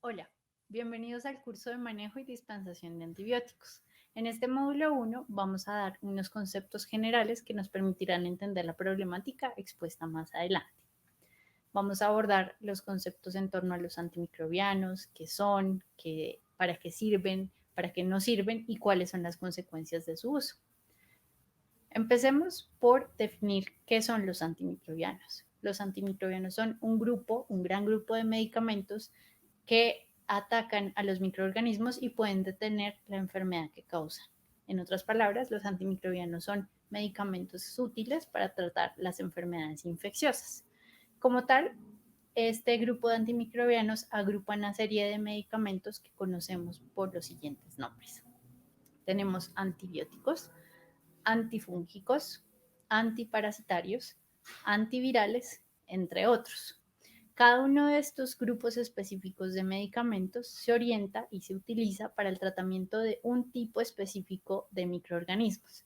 Hola, bienvenidos al curso de manejo y dispensación de antibióticos. En este módulo 1 vamos a dar unos conceptos generales que nos permitirán entender la problemática expuesta más adelante. Vamos a abordar los conceptos en torno a los antimicrobianos, qué son, para qué sirven, para qué no sirven y cuáles son las consecuencias de su uso. Empecemos por definir qué son los antimicrobianos. Los antimicrobianos son un gran grupo de medicamentos que atacan a los microorganismos y pueden detener la enfermedad que causan. En otras palabras, los antimicrobianos son medicamentos útiles para tratar las enfermedades infecciosas. Como tal, este grupo de antimicrobianos agrupa una serie de medicamentos que conocemos por los siguientes nombres. Tenemos antibióticos, antifúngicos, antiparasitarios, antivirales, entre otros. Cada uno de estos grupos específicos de medicamentos se orienta y se utiliza para el tratamiento de un tipo específico de microorganismos.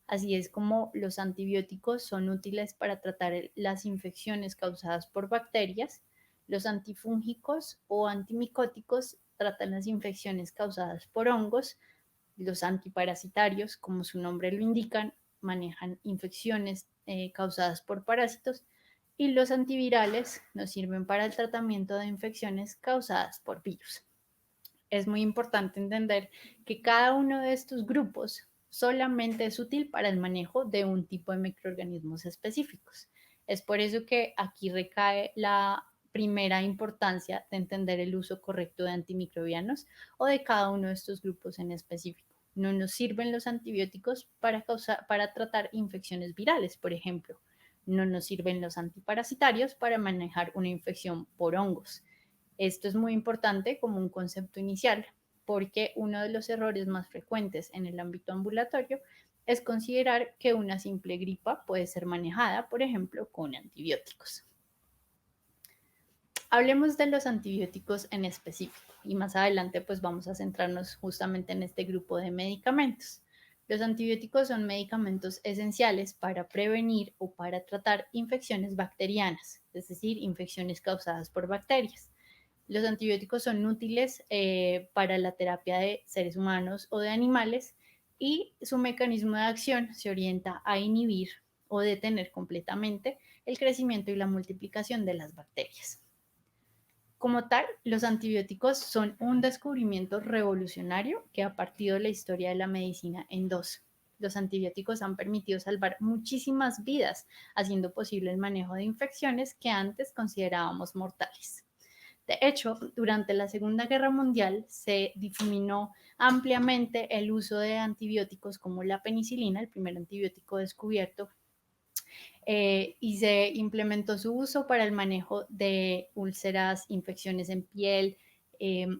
Así es como los antibióticos son útiles para tratar las infecciones causadas por bacterias. Los antifúngicos o antimicóticos tratan las infecciones causadas por hongos. Los antiparasitarios, como su nombre lo indican, manejan infecciones causadas por parásitos y los antivirales nos sirven para el tratamiento de infecciones causadas por virus. Es muy importante entender que cada uno de estos grupos solamente es útil para el manejo de un tipo de microorganismos específicos. Es por eso que aquí recae la primera importancia de entender el uso correcto de antimicrobianos o de cada uno de estos grupos en específico. No nos sirven los antibióticos para tratar infecciones virales, por ejemplo. No nos sirven los antiparasitarios para manejar una infección por hongos. Esto es muy importante como un concepto inicial, porque uno de los errores más frecuentes en el ámbito ambulatorio es considerar que una simple gripa puede ser manejada, por ejemplo, con antibióticos. Hablemos de los antibióticos en específico y más adelante pues vamos a centrarnos justamente en este grupo de medicamentos. Los antibióticos son medicamentos esenciales para prevenir o para tratar infecciones bacterianas, es decir, infecciones causadas por bacterias. Los antibióticos son útiles para la terapia de seres humanos o de animales y su mecanismo de acción se orienta a inhibir o detener completamente el crecimiento y la multiplicación de las bacterias. Como tal, los antibióticos son un descubrimiento revolucionario que ha partido la historia de la medicina en dos. Los antibióticos han permitido salvar muchísimas vidas, haciendo posible el manejo de infecciones que antes considerábamos mortales. De hecho, durante la Segunda Guerra Mundial se difuminó ampliamente el uso de antibióticos como la penicilina, el primer antibiótico descubierto, y se implementó su uso para el manejo de úlceras, infecciones en piel,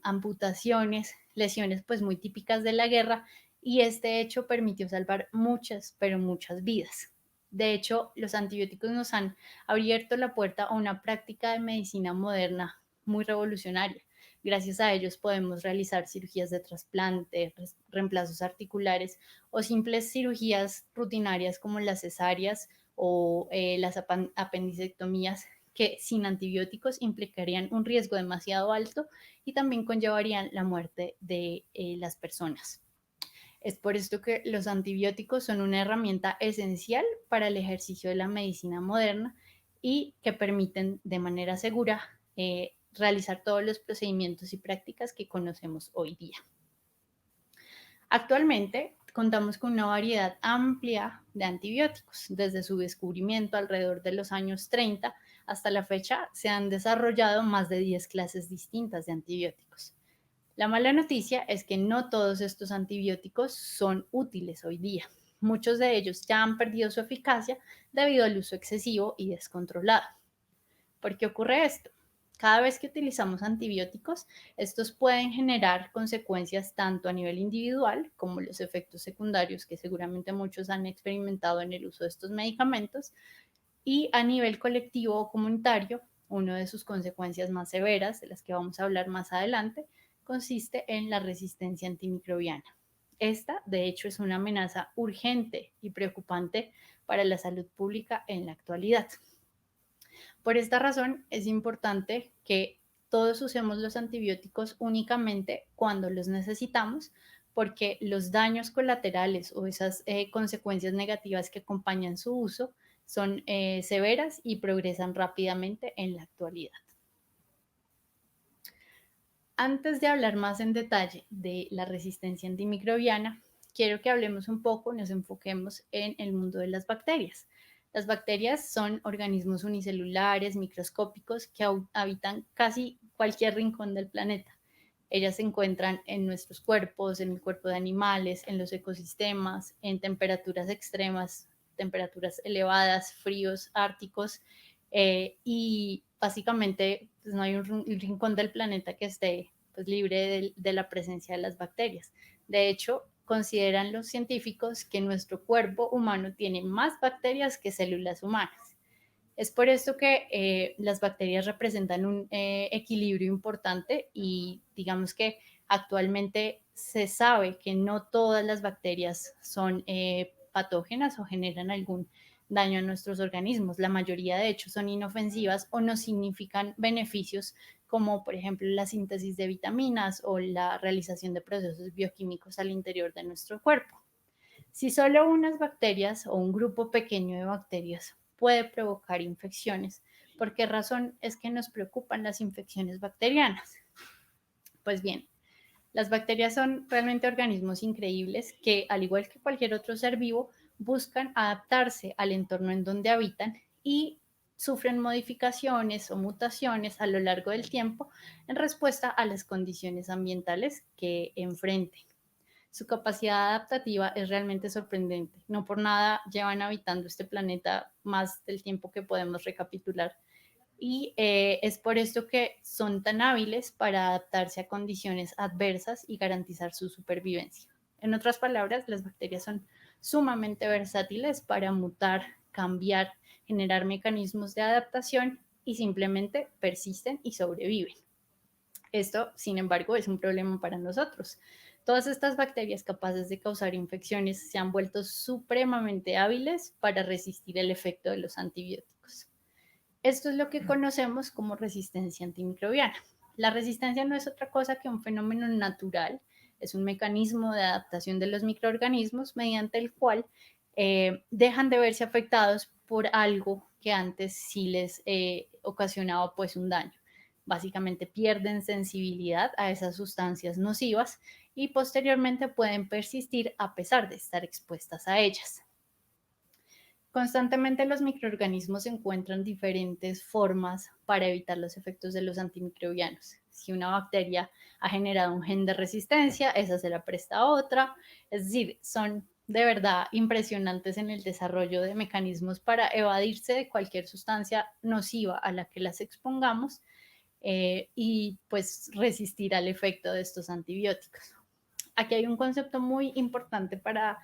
amputaciones, lesiones pues muy típicas de la guerra, y este hecho permitió salvar muchas, pero muchas vidas. De hecho, los antibióticos nos han abierto la puerta a una práctica de medicina moderna muy revolucionaria. Gracias a ellos podemos realizar cirugías de trasplante, reemplazos articulares o simples cirugías rutinarias como las cesáreas o las apendicectomías que sin antibióticos implicarían un riesgo demasiado alto y también conllevarían la muerte de las personas. Es por esto que los antibióticos son una herramienta esencial para el ejercicio de la medicina moderna y que permiten de manera segura realizar todos los procedimientos y prácticas que conocemos hoy día. Actualmente contamos con una variedad amplia de antibióticos. Desde su descubrimiento alrededor de los años 30 hasta la fecha se han desarrollado más de 10 clases distintas de antibióticos. La mala noticia es que no todos estos antibióticos son útiles hoy día. Muchos de ellos ya han perdido su eficacia debido al uso excesivo y descontrolado. ¿Por qué ocurre esto? Cada vez que utilizamos antibióticos, estos pueden generar consecuencias tanto a nivel individual, como los efectos secundarios que seguramente muchos han experimentado en el uso de estos medicamentos, y a nivel colectivo o comunitario, una de sus consecuencias más severas, de las que vamos a hablar más adelante, consiste en la resistencia antimicrobiana. Esta, de hecho, es una amenaza urgente y preocupante para la salud pública en la actualidad. Por esta razón, es importante que todos usemos los antibióticos únicamente cuando los necesitamos, porque los daños colaterales o esas consecuencias negativas que acompañan su uso son severas y progresan rápidamente en la actualidad. Antes de hablar más en detalle de la resistencia antimicrobiana, quiero que hablemos un poco, nos enfoquemos en el mundo de las bacterias. Las bacterias son organismos unicelulares, microscópicos, que habitan casi cualquier rincón del planeta. Ellas se encuentran en nuestros cuerpos, en el cuerpo de animales, en los ecosistemas, en temperaturas extremas, temperaturas elevadas, fríos, árticos, y básicamente pues, no hay un rincón del planeta que esté pues, libre de la presencia de las bacterias. De hecho, consideran los científicos que nuestro cuerpo humano tiene más bacterias que células humanas. Es por esto que las bacterias representan un equilibrio importante y digamos que actualmente se sabe que no todas las bacterias son patógenas o generan algún daño a nuestros organismos. La mayoría de hecho son inofensivas o no significan beneficios como por ejemplo la síntesis de vitaminas o la realización de procesos bioquímicos al interior de nuestro cuerpo. Si solo unas bacterias o un grupo pequeño de bacterias puede provocar infecciones, ¿por qué razón es que nos preocupan las infecciones bacterianas? Pues bien, las bacterias son realmente organismos increíbles que, al igual que cualquier otro ser vivo, buscan adaptarse al entorno en donde habitan y sufren modificaciones o mutaciones a lo largo del tiempo en respuesta a las condiciones ambientales que enfrenten. Su capacidad adaptativa es realmente sorprendente. No por nada llevan habitando este planeta más del tiempo que podemos recapitular. Y es por esto que son tan hábiles para adaptarse a condiciones adversas y garantizar su supervivencia. En otras palabras, las bacterias son sumamente versátiles para mutar, cambiar, generar mecanismos de adaptación y simplemente persisten y sobreviven. Esto, sin embargo, es un problema para nosotros. Todas estas bacterias capaces de causar infecciones se han vuelto supremamente hábiles para resistir el efecto de los antibióticos. Esto es lo que conocemos como resistencia antimicrobiana. La resistencia no es otra cosa que un fenómeno natural, es un mecanismo de adaptación de los microorganismos mediante el cual dejan de verse afectados por algo que antes sí les ocasionaba pues un daño. Básicamente pierden sensibilidad a esas sustancias nocivas y posteriormente pueden persistir a pesar de estar expuestas a ellas. Constantemente los microorganismos encuentran diferentes formas para evitar los efectos de los antimicrobianos. Si una bacteria ha generado un gen de resistencia, esa se la presta a otra. Es decir, son de verdad impresionantes en el desarrollo de mecanismos para evadirse de cualquier sustancia nociva a la que las expongamos y pues resistir al efecto de estos antibióticos. Aquí hay un concepto muy importante para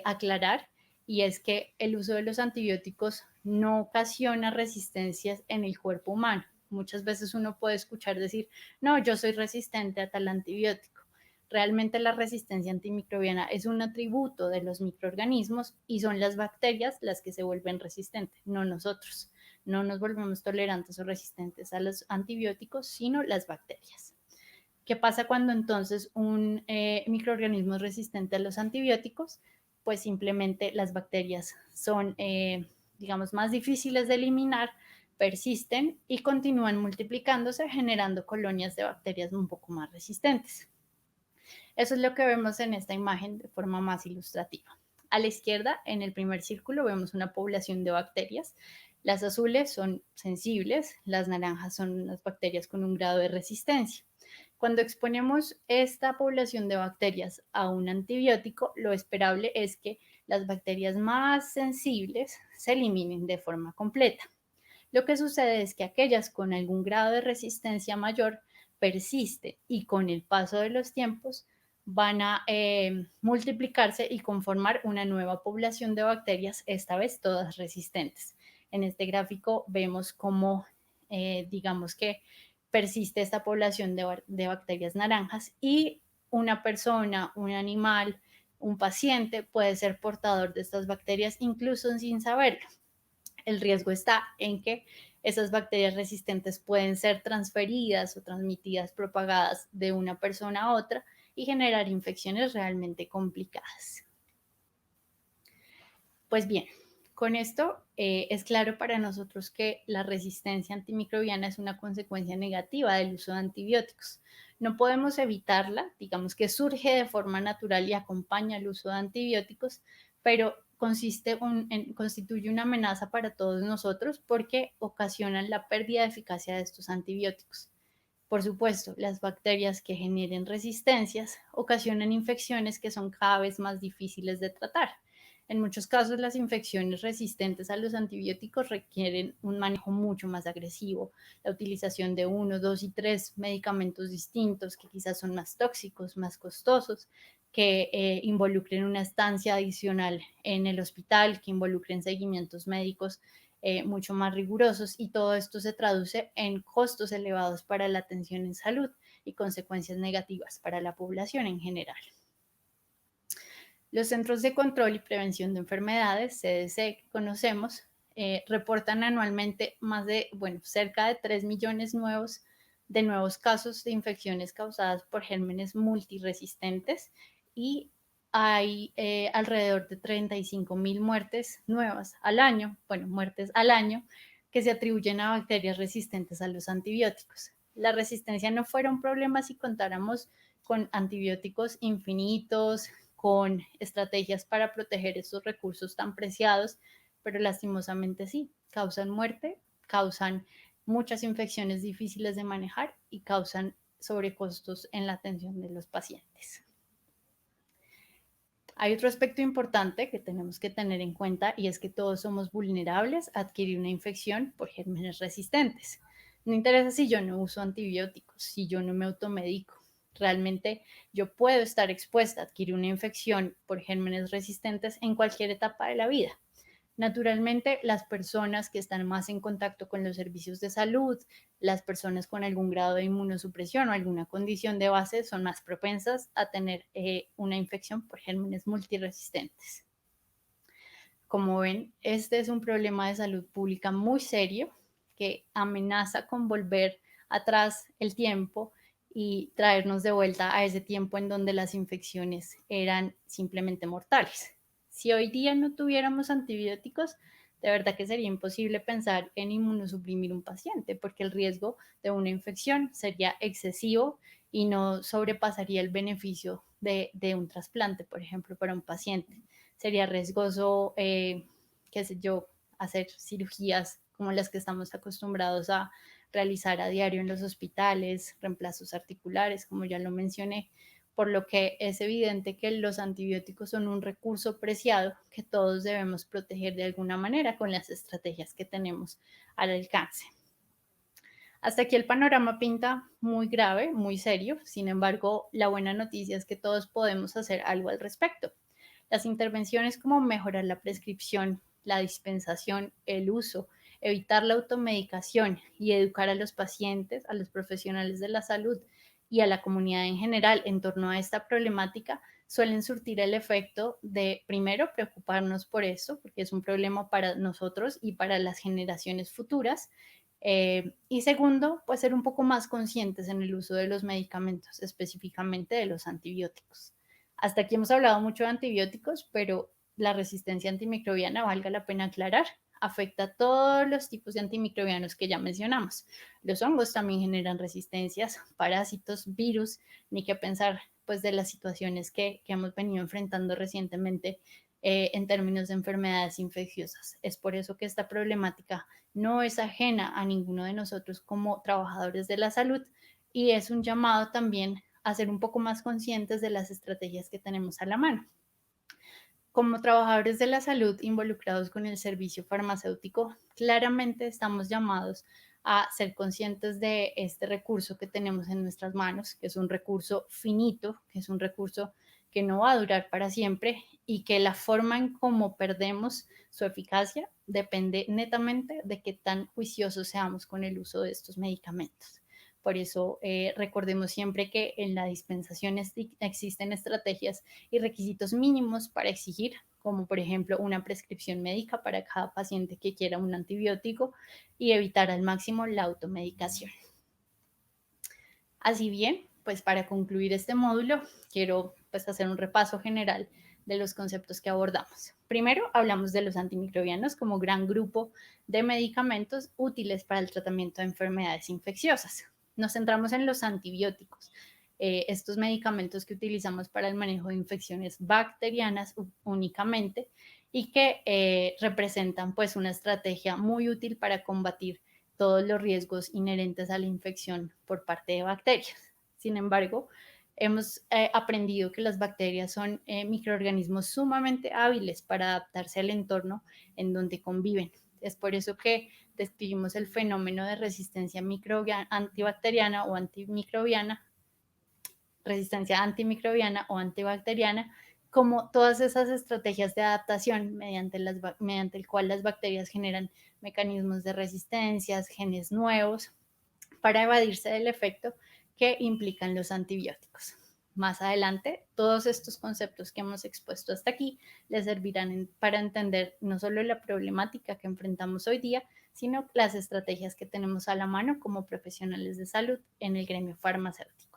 aclarar y es que el uso de los antibióticos no ocasiona resistencias en el cuerpo humano. Muchas veces uno puede escuchar decir, no, yo soy resistente a tal antibiótico. Realmente la resistencia antimicrobiana es un atributo de los microorganismos y son las bacterias las que se vuelven resistentes, no nosotros. No nos volvemos tolerantes o resistentes a los antibióticos, sino las bacterias. ¿Qué pasa cuando entonces un microorganismo es resistente a los antibióticos? Pues simplemente las bacterias son, digamos, más difíciles de eliminar, persisten y continúan multiplicándose, generando colonias de bacterias un poco más resistentes. Eso es lo que vemos en esta imagen de forma más ilustrativa. A la izquierda, en el primer círculo, vemos una población de bacterias. Las azules son sensibles, las naranjas son las bacterias con un grado de resistencia. Cuando exponemos esta población de bacterias a un antibiótico, lo esperable es que las bacterias más sensibles se eliminen de forma completa. Lo que sucede es que aquellas con algún grado de resistencia mayor persisten y con el paso de los tiempos van a multiplicarse y conformar una nueva población de bacterias, esta vez todas resistentes. En este gráfico vemos cómo, digamos que persiste esta población de bacterias naranjas y una persona, un animal, un paciente puede ser portador de estas bacterias incluso sin saberlo. El riesgo está en que esas bacterias resistentes pueden ser transferidas o transmitidas, propagadas de una persona a otra y generar infecciones realmente complicadas. Pues bien, con esto es claro para nosotros que la resistencia antimicrobiana es una consecuencia negativa del uso de antibióticos. No podemos evitarla, digamos que surge de forma natural y acompaña el uso de antibióticos, pero constituye una amenaza para todos nosotros porque ocasionan la pérdida de eficacia de estos antibióticos. Por supuesto, las bacterias que generen resistencias ocasionan infecciones que son cada vez más difíciles de tratar. En muchos casos, las infecciones resistentes a los antibióticos requieren un manejo mucho más agresivo, la utilización de uno, dos y tres medicamentos distintos que quizás son más tóxicos, más costosos, que involucren una estancia adicional en el hospital, que involucren seguimientos médicos mucho más rigurosos, y todo esto se traduce en costos elevados para la atención en salud y consecuencias negativas para la población en general. Los Centros de Control y Prevención de Enfermedades, CDC, que conocemos, reportan anualmente cerca de 3 millones de nuevos casos de infecciones causadas por gérmenes multiresistentes, y hay alrededor de 35.000 muertes nuevas al año, muertes al año, que se atribuyen a bacterias resistentes a los antibióticos. La resistencia no fuera un problema si contáramos con antibióticos infinitos, con estrategias para proteger estos recursos tan preciados, pero lastimosamente sí, causan muerte, causan muchas infecciones difíciles de manejar y causan sobrecostos en la atención de los pacientes. Hay otro aspecto importante que tenemos que tener en cuenta, y es que todos somos vulnerables a adquirir una infección por gérmenes resistentes. No interesa si yo no uso antibióticos, si yo no me automedico. Realmente yo puedo estar expuesta a adquirir una infección por gérmenes resistentes en cualquier etapa de la vida. Naturalmente, las personas que están más en contacto con los servicios de salud, las personas con algún grado de inmunosupresión o alguna condición de base, son más propensas a tener una infección por gérmenes multiresistentes. Como ven, este es un problema de salud pública muy serio que amenaza con volver atrás el tiempo y traernos de vuelta a ese tiempo en donde las infecciones eran simplemente mortales. Si hoy día no tuviéramos antibióticos, de verdad que sería imposible pensar en inmunosuprimir un paciente, porque el riesgo de una infección sería excesivo y no sobrepasaría el beneficio de un trasplante, por ejemplo, para un paciente. Sería riesgoso, qué sé yo, hacer cirugías como las que estamos acostumbrados a realizar a diario en los hospitales, reemplazos articulares, como ya lo mencioné, por lo que es evidente que los antibióticos son un recurso preciado que todos debemos proteger de alguna manera con las estrategias que tenemos al alcance. Hasta aquí el panorama pinta muy grave, muy serio. Sin embargo, la buena noticia es que todos podemos hacer algo al respecto. Las intervenciones como mejorar la prescripción, la dispensación, el uso, evitar la automedicación y educar a los pacientes, a los profesionales de la salud y a la comunidad en general en torno a esta problemática suelen surtir el efecto de, primero, preocuparnos por eso, porque es un problema para nosotros y para las generaciones futuras. Y segundo, pues ser un poco más conscientes en el uso de los medicamentos, específicamente de los antibióticos. Hasta aquí hemos hablado mucho de antibióticos, pero la resistencia antimicrobiana, valga la pena aclarar, afecta a todos los tipos de antimicrobianos que ya mencionamos. Los hongos también generan resistencias, parásitos, virus, ni qué pensar pues de las situaciones que hemos venido enfrentando recientemente en términos de enfermedades infecciosas. Es por eso que esta problemática no es ajena a ninguno de nosotros como trabajadores de la salud, y es un llamado también a ser un poco más conscientes de las estrategias que tenemos a la mano. Como trabajadores de la salud involucrados con el servicio farmacéutico, claramente estamos llamados a ser conscientes de este recurso que tenemos en nuestras manos, que es un recurso finito, que es un recurso que no va a durar para siempre, y que la forma en cómo perdemos su eficacia depende netamente de qué tan juiciosos seamos con el uso de estos medicamentos. Por eso, recordemos siempre que en la dispensación existen estrategias y requisitos mínimos para exigir como por ejemplo una prescripción médica para cada paciente que quiera un antibiótico y evitar al máximo la automedicación. Así bien, pues para concluir este módulo, quiero pues hacer un repaso general de los conceptos que abordamos. Primero, hablamos de los antimicrobianos como gran grupo de medicamentos útiles para el tratamiento de enfermedades infecciosas. Nos centramos en los antibióticos, estos medicamentos que utilizamos para el manejo de infecciones bacterianas únicamente y que representan pues una estrategia muy útil para combatir todos los riesgos inherentes a la infección por parte de bacterias. Sin embargo, hemos aprendido que las bacterias son microorganismos sumamente hábiles para adaptarse al entorno en donde conviven. Es por eso que describimos el fenómeno de resistencia antibacteriana o antimicrobiana, resistencia antimicrobiana o antibacteriana, como todas esas estrategias de adaptación mediante el cual las bacterias generan mecanismos de resistencia, genes nuevos, para evadirse del efecto que implican los antibióticos. Más adelante, todos estos conceptos que hemos expuesto hasta aquí les servirán para entender no solo la problemática que enfrentamos hoy día, sino las estrategias que tenemos a la mano como profesionales de salud en el gremio farmacéutico.